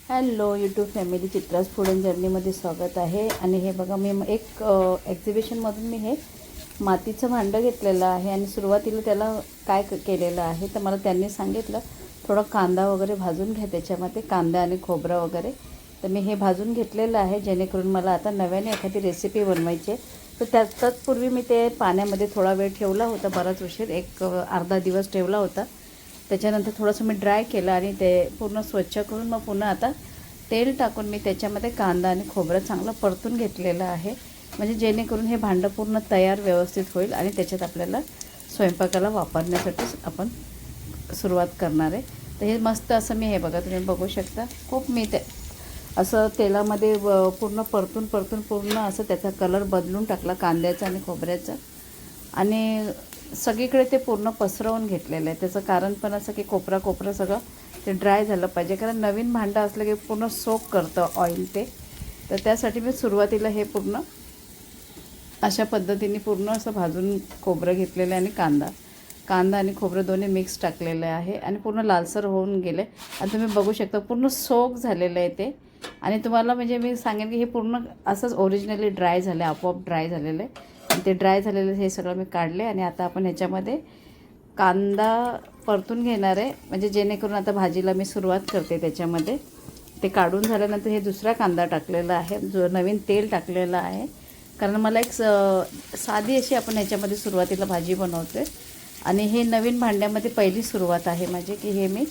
Hello YouTube family, Chitra's food and जर्नीमध्ये स्वागत आहे. आणि हे बघा, मी एक एक्झिबिशनमधून मी हे मातीचं भांडं घेतलेलं आहे. आणि सुरुवातीला त्याला काय केलेलं आहे तर मला त्यांनी सांगितलं थोडा कांदा वगैरे भाजून घ्या, त्याच्यामध्ये कांदा आणि खोबरं वगैरे. तर मी हे भाजून घेतलेलं आहे, जेणेकरून मला आता नव्याने एखादी रेसिपी बनवायची आहे. तर तत्पूर्वी मी ते पाण्यामध्ये थोडा वेळ ठेवला होता, बराच उशीर, एक अर्धा दिवस ठेवला होता. त्याच्यानंतर थोडंसं मी ड्राय केलं आणि ते पूर्ण स्वच्छ करून मग पुन्हा आता तेल टाकून मी त्याच्यामध्ये कांदा आणि खोबरं चांगलं परतून घेतलेलं आहे. म्हणजे जेणेकरून हे भांडं पूर्ण तयार व्यवस्थित होईल आणि त्याच्यात आपल्याला स्वयंपाकाला वापरण्यासाठी आपण सुरुवात करणार आहे. तर हे मस्त असं मी हे बघा, तुम्ही बघू शकता, खूप मी ते असं तेलामध्ये पूर्ण परतून पूर्ण असं त्याचा कलर बदलून टाकला कांद्याचा आणि खोबऱ्याचा. आणि सगळीकडे ते पूर्ण पसरवून घेतलेलं आहे. त्याचं कारण पण असं की कोपरा सगळं ते ड्राय झालं पाहिजे, कारण नवीन भांडं असलं की पूर्ण सोक करतं ऑइल ते. तर त्यासाठी मी सुरुवातीला हे पूर्ण अशा पद्धतीने पूर्ण असं भाजून खोबरं घेतलेलं आहे आणि कांदा आणि खोबरं दोन्ही मिक्स टाकलेलं आहे आणि पूर्ण लालसर होऊन गेले. आणि तुम्ही बघू शकता पूर्ण सोक झालेलं आहे ते. आणि तुम्हाला म्हणजे मी सांगेन की हे पूर्ण असंच ओरिजिनली ड्राय झालं आहे, आपोआप ड्राय झालेलं आहे. आणि ते ड्राय झालेलं हे सगळं मी काढले. आणि आता आपण ह्याच्यामध्ये कांदा परतून घेणार आहे, म्हणजे जेणेकरून आता भाजीला मी सुरुवात करते. त्याच्यामध्ये ते काढून झाल्यानंतर हे दुसरा कांदा टाकलेला आहे, जो नवीन तेल टाकलेलं आहे. कारण मला एक साधी अशी आपण ह्याच्यामध्ये सुरुवातीला भाजी बनवते. आणि हे नवीन भांड्यामध्ये पहिली सुरुवात आहे माझी की हे मी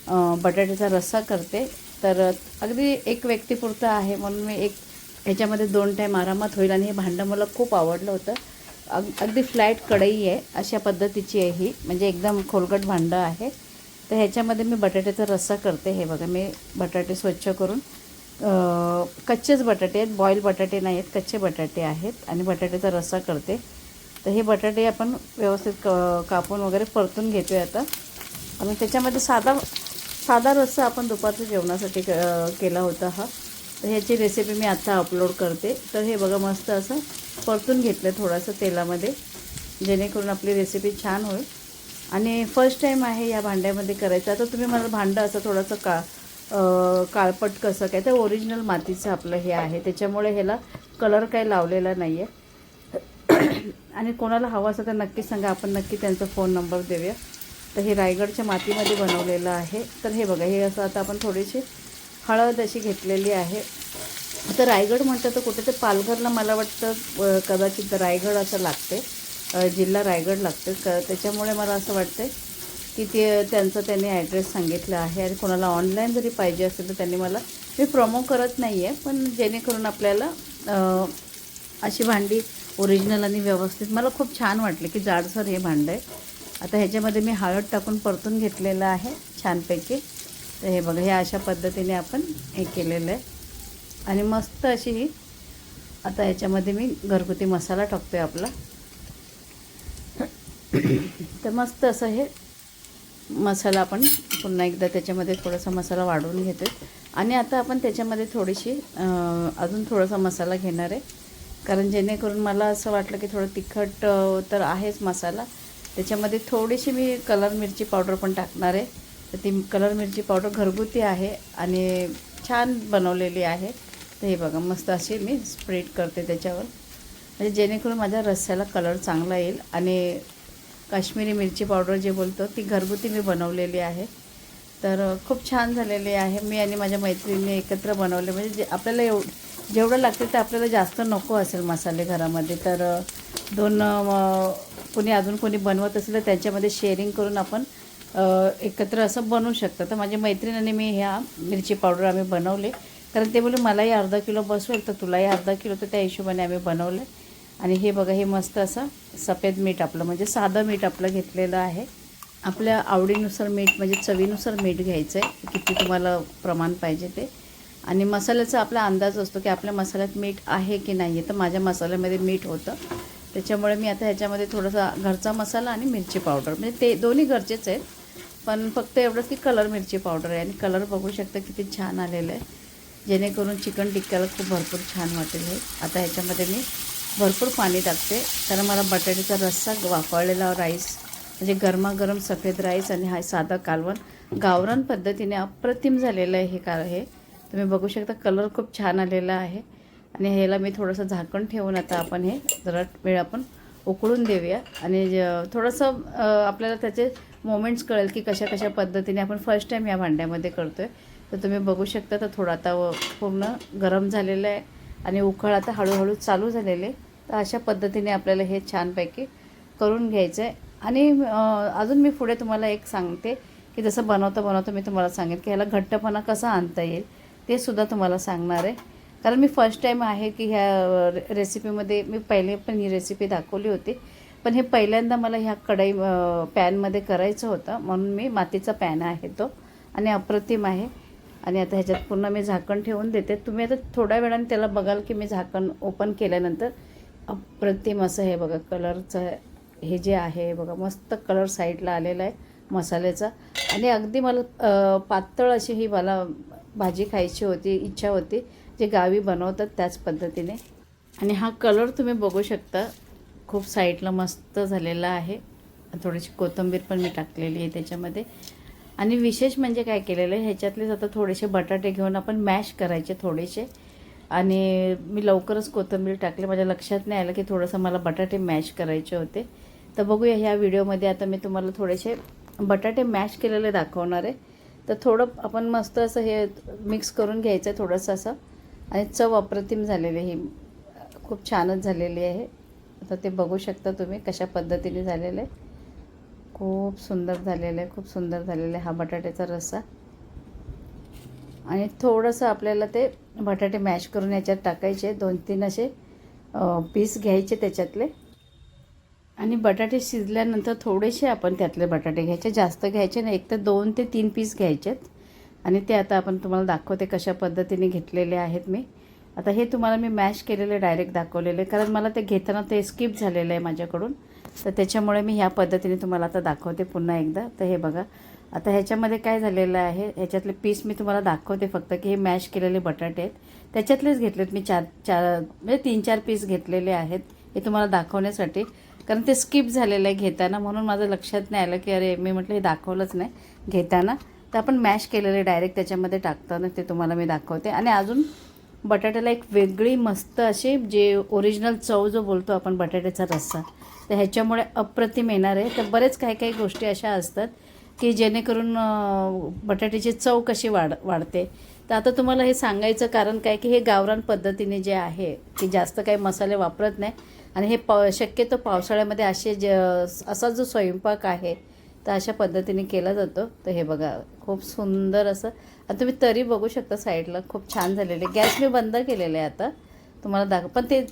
बटाट्याचा रस्सा करते. तर अगदी एक व्यक्तीपुरतं आहे म्हणून मी एक ह्याच्यामध्ये 2 टाईम आरामात होईल. आणि हे भांडं मला खूप आवडलं होतं. अगदी फ्लॅट कढई आहे, अशा पद्धतीची आहे ही, म्हणजे एकदम खोलगट भांडं आहे. तर ह्याच्यामध्ये मी बटाट्याचा रस्सा करते. हे बघा, मी बटाटे स्वच्छ करून, कच्चेच बटाटे आहेत, बॉईल बटाटे नाही आहेत, कच्चे बटाटे आहेत. आणि बटाट्याचा रस्सा करते. तर हे बटाटे आपण व्यवस्थित कापून वगैरे परतून घेतो आहे आता. आणि त्याच्यामध्ये साधा रस्सा आपण दुपारच्या जेवणासाठी केला होता हा. तर ह्याची रेसिपी मी आत्ता अपलोड करते. तर हे बघा, मस्त असं परतून घेतलं थोडंसं तेलामध्ये, जेणेकरून आपली रेसिपी छान होईल. आणि फर्स्ट टाईम आहे या भांड्यामध्ये करायचं. आता तुम्ही मला भांडं असं थोडंसं काळपट कसं काय, तर ओरिजिनल मातीचं आपलं हे आहे, त्याच्यामुळे ह्याला कलर काही लावलेला नाही आहे. आणि कोणाला हवं असं तर नक्की सांगा, आपण नक्की त्यांचा फोन नंबर देऊया. तर हे रायगडच्या मातीमध्ये बनवलेलं आहे. तर हे बघा, हे असं आता आपण थोडीशी हळद अशी घेतलेली आहे. आता रायगड म्हटलं तर कुठे ते पालघरला मला वाटतं कदाचित रायगड असं लागते, जिल्हा रायगड लागते. त्याच्यामुळे मला असं वाटतं की त्यांनी ॲड्रेस सांगितला आहे. आणि कोणाला ऑनलाईन जरी पाहिजे असेल तर त्यांनी मला, मी प्रोमो करत नाही आहे, पण जेणेकरून आपल्याला अशी भांडी ओरिजिनल आणि व्यवस्थित, मला खूप छान वाटले की जाडसर हे भांडं आहे. आता ह्याच्यामध्ये मी हळद टाकून परतून घेतलेलं आहे छानपैकी. तर हे बघा, हे अशा पद्धतीने आपण हे केलेलं आहे. आणि मस्त अशी ही आता ह्याच्यामध्ये मी घरगुती मसाला टाकतो आहे आपला. तर मस्त असं हे मसाला आपण पुन्हा एकदा त्याच्यामध्ये थोडासा मसाला वाढवून घेतो. आणि आता आपण त्याच्यामध्ये थोडीशी अजून थोडासा मसाला घेणार आहे, कारण जेणेकरून मला असं वाटलं की थोडं तिखट तर आहेच मसाला, त्याच्यामध्ये थोडीशी मी कलर मिरची पावडर पण टाकणार आहे. तर ती कलर मिरची पावडर घरगुती आहे आणि छान बनवलेली आहे. तर हे बघा, मस्त अशी मी स्प्रेड करते त्याच्यावर, म्हणजे जेणेकरून माझ्या रस्स्याला कलर चांगला येईल. आणि काश्मीरी मिरची पावडर जे बोलतो ती घरगुती मी बनवलेली आहे. तर खूप छान झालेली आहे. मी आणि माझ्या मैत्रिणीने एकत्र बनवले, म्हणजे आपल्याला जेवढं लागते ते आपल्याला जास्त नको असेल मसाले घरामध्ये, तर कोणी अजून कोणी बनवत असेल तर त्यांच्यामध्ये शेअरिंग करून आपण एकत्र असं बनवू शकतं. तर माझ्या मैत्रिणीने मी ह्या मिरची पावडर आम्ही बनवले, कारण ते बोलले मलाही अर्धा किलो बसवेल तर तुलाही अर्धा किलो, तर त्या हिशोबाने आम्ही बनवले. आणि हे बघा, हे मस्त असं सफेद मीठ आपलं, म्हणजे साधं मीठ आपलं घेतलेलं आहे. आपल्या आवडीनुसार मीठ, म्हणजे चवीनुसार मीठ घ्यायचं आहे, किती तुम्हाला प्रमाण पाहिजे ते. आणि मसाल्याचा आपला अंदाज असतो की आपल्या मसाल्यात मीठ आहे की नाही आहे. तर माझ्या मसाल्यामध्ये मीठ होतं, त्याच्यामुळे मी आता ह्याच्यामध्ये थोडासा घरचा मसाला आणि मिरची पावडर, म्हणजे ते दोन्ही घरचेच आहेत, पण फक्त एवढंच की कलर मिरची पावडर आहे. आणि कलर बघू शकता किती छान आलेलं आहे, जेणेकरून चिकन टिक्क्याला खूप भरपूर छान वाटेल हे. आता ह्याच्यामध्ये मी भरपूर पाणी टाकते, कारण मला बटाट्याचा रस्सा, वाफळलेला राईस, म्हणजे गरमागरम सफेद राईस आणि हा साधा कालवण गावरान पद्धतीने अप्रतिम झालेलं आहे हे तुम्ही बघू शकता कलर खूप छान आलेला आहे. आणि ह्याला मी थोडंसं झाकण ठेवून आता आपण हे जरा वेळ आपण उकळून देऊया. आणि थोडंसं आपल्याला त्याचे मोमेंट्स कळेल की कशा कशा पद्धतीने आपण फर्स्ट टाईम या भांड्यामध्ये करतो आहे. तर तुम्ही बघू शकता तर थोडं आता पूर्ण गरम झालेलं आहे आणि उकळ आता हळूहळू चालू झालेले. तर अशा पद्धतीने आपल्याला हे छानपैकी करून घ्यायचं आहे. आणि अजून मी पुढे तुम्हाला एक सांगते की जसं बनवता मी तुम्हाला सांगेन की ह्याला घट्टपणा कसा आणता येईल ते सुद्धा तुम्हाला सांगणार आहे. कारण मी फर्स्ट टाईम आहे की ह्या रेसिपीमध्ये मी पहिले पण ही रेसिपी दाखवली होती, पण हे पहिल्यांदा मला ह्या कढई पॅनमध्ये करायचं होतं म्हणून मी मातीचा पॅन आहे तो आणि अप्रतिम आहे. आणि आता ह्याच्यात पुन्हा मी झाकण ठेवून देते. तुम्ही आता थोड्या वेळाने त्याला बघाल की मी झाकण ओपन केल्यानंतर अप्रतिम असं हे बघा कलरचं हे जे आहे बघा मस्त कलर साईडला आलेला आहे मसाल्याचा. आणि अगदी मला पातळ अशी ही मला भाजी खायची होती, इच्छा होती जे गावी बनवतात त्याच पद्धतीने. आणि हा कलर तुम्ही बघू शकता खूप साईडला मस्त झालेला आहे. थोडीशी कोथिंबीर पण मी टाकलेली आहे त्याच्यामध्ये. आणि विशेष म्हणजे काय केलेलं आहे ह्याच्यातलेच आता थोडेसे बटाटे घेऊन आपण मॅश करायचे थोडेसे. आणि मी लवकरच कोथिंबीर टाकली, माझ्या लक्षात नाही आलं की थोडंसं मला बटाटे मॅश करायचे होते. तर बघूया ह्या व्हिडिओमध्ये आता मी तुम्हाला थोडेसे बटाटे मॅश केलेले दाखवणार आहे. तर थोडं आपण मस्त असं हे मिक्स करून घ्यायचं आहे थोडंसं असं. आणि चव अप्रतिम झालेली ही खूप छानच झालेली आहे. आता ते बघू शकता तुम्ही कशा पद्धतीने झालेलं आहे. खूप सुंदर झालेलं आहे, खूप सुंदर झालेलं आहे हा बटाट्याचा रस्सा. आणि थोडंसं आपल्याला ते बटाटे मॅश करून याच्यात टाकायचे, 2-3 असे पीस घ्यायचे त्याच्यातले. आणि बटाटे शिजल्यानंतर थोडेसे आपण त्यातले बटाटे घ्यायचे, जास्त घ्यायचे नाही, एक तर 2 ते 3 पीस घ्यायचेत. आणि ते आता आपण तुम्हाला दाखवते कशा पद्धतीने घेतलेले आहेत मी. आता हे तुम्हाला मी मॅश केलेले डायरेक्ट दाखवलेले, कारण मला ते घेताना ते स्किप झालेलं आहे माझ्याकडून. तर त्याच्यामुळे मी ह्या पद्धतीने तुम्हाला आता दाखवते पुन्हा एकदा. तर हे बघा आता ह्याच्यामध्ये काय झालेलं आहे, ह्याच्यातले पीस मी तुम्हाला दाखवते फक्त की हे मॅश केलेले बटाटे आहेत त्याच्यातलेच घेतलेत मी. म्हणजे 3-4 पीस घेतलेले आहेत हे तुम्हाला दाखवण्यासाठी, कारण ते स्किप झालेलं आहे घेताना म्हणून माझं लक्षात नाही आलं की अरे मी म्हटलं हे दाखवलंच नाही घेताना. तर आपण मॅश केलेले डायरेक्ट त्याच्यामध्ये टाकताना ते तुम्हाला मी दाखवते. आणि अजून बटाट्याला एक वेगळी मस्त अशी जे ओरिजिनल चव जो बोलतो आपण बटाट्याचा रस्सा, तर ह्याच्यामुळे अप्रतिम येणार आहे. तर बरेच काही गोष्टी अशा असतात की जेणेकरून बटाट्याची चव कशी वाढते. तर आता तुम्हाला हे सांगायचं कारण काय की हे गावरान पद्धतीने जे आहे की जास्त काही मसाले वापरत नाही. आणि हे शक्यतो पावसाळ्यामध्ये असा जो स्वयंपाक आहे तर अशा पद्धतीने केला जातो. तर हे बघा खूप सुंदर असं. आणि तुम्ही तरी बघू शकता साईडला खूप छान झालेले. गॅस मी बंद केलेले आहे आता तुम्हाला पण ते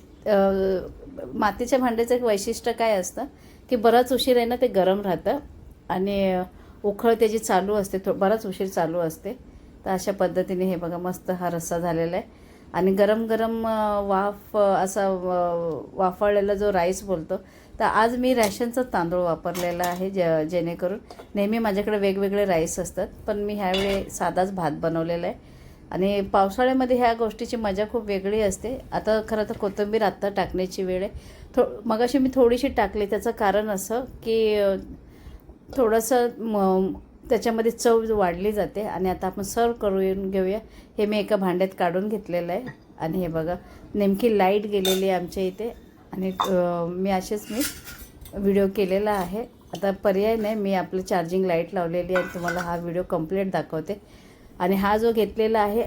मातीच्या भांड्याचं एक वैशिष्ट्य काय असतं की बराच उशीर आहे ना ते गरम राहतं आणि उखळ त्याची चालू असते, बराच उशीर चालू असते. तर अशा पद्धतीने हे बघा मस्त हा रस्सा झालेला आहे. आणि गरम गरम असा वाफळलेला जो राईस बोलतो, तर आज मी रॅशनचा तांदूळ वापरलेला आहे जेणेकरून नेहमी माझ्याकडे वेगवेगळे राईस असतात, पण मी ह्यावेळी साधाच भात बनवलेला आहे. आणि पावसाळ्यामध्ये ह्या गोष्टीची मजा खूप वेगळी असते. आता खरं तर कोथिंबीर आत्ता टाकण्याची वेळ आहे. मगाशी मी थोडीशी टाकली, त्याचं कारण असं की थोडंसं त्याच्यामध्ये चव वाढली जाते. आणि आता आपण सर्व करून घेऊया. हे मी एका भांड्यात काढून घेतलेलं आहे. आणि हे बघा नेमकी लाईट गेलेली आहे आमच्या इथे आणि मी व्हिडिओ केलेला आहे. आता पर्याय नाही, मी आपलं चार्जिंग लाईट लावलेली आहे. तुम्हाला हा व्हिडिओ कंप्लीट दाखवते. आणि हा जो घेतलेला आहे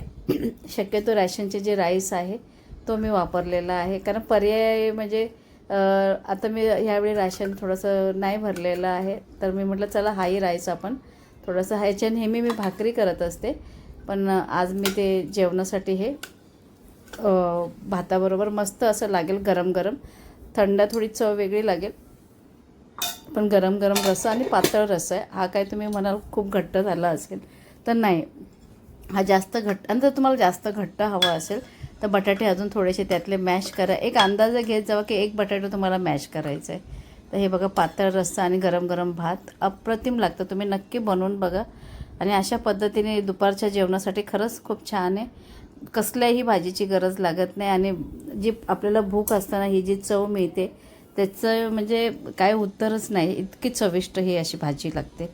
शक्यतो रॅशनचे जे राईस आहे तो मी वापरलेला आहे, कारण पर्याय म्हणजे आता मी ह्यावेळी राशन थोडंसं नाही भरलेलं आहे. तर मी म्हटलं चला हाही राईस आपण थोडंसं ह्याच्या नेहमी मी भाकरी करत असते, पण आज मी ते जेवणासाठी हे भाताबरोबर मस्त असं लागेल गरम गरम. थंड थोडी चव वेगळी लागेल, पण गरम गरम रस्सा आणि पातळ रस्सा आहे हा. काय तुम्ही म्हणाल खूप घट्ट झाला असेल तर नाही, हा जास्त घट्ट. आणि जर तुम्हाला जास्त घट्ट हवा असेल तर बटाटे अजून थोडेसे त्यातले मॅश करा. एक अंदाजा घेत जावा की एक बटाटा तुम्हाला मॅश करायचं आहे. तर हे बघा पातळ रस्सा आणि गरम गरम भात अप्रतिम लागतं, तुम्ही नक्की बनवून बघा. आणि अशा पद्धतीने दुपारच्या जेवणासाठी खरंच खूप छान आहे. कसल्याही भाजीची गरज लागत नाही. आणि जी आपल्याला भूक असताना ही जी चव मिळते त्याचं म्हणजे काय उत्तरच नाही, इतकी चविष्ट ही अशी भाजी लागते.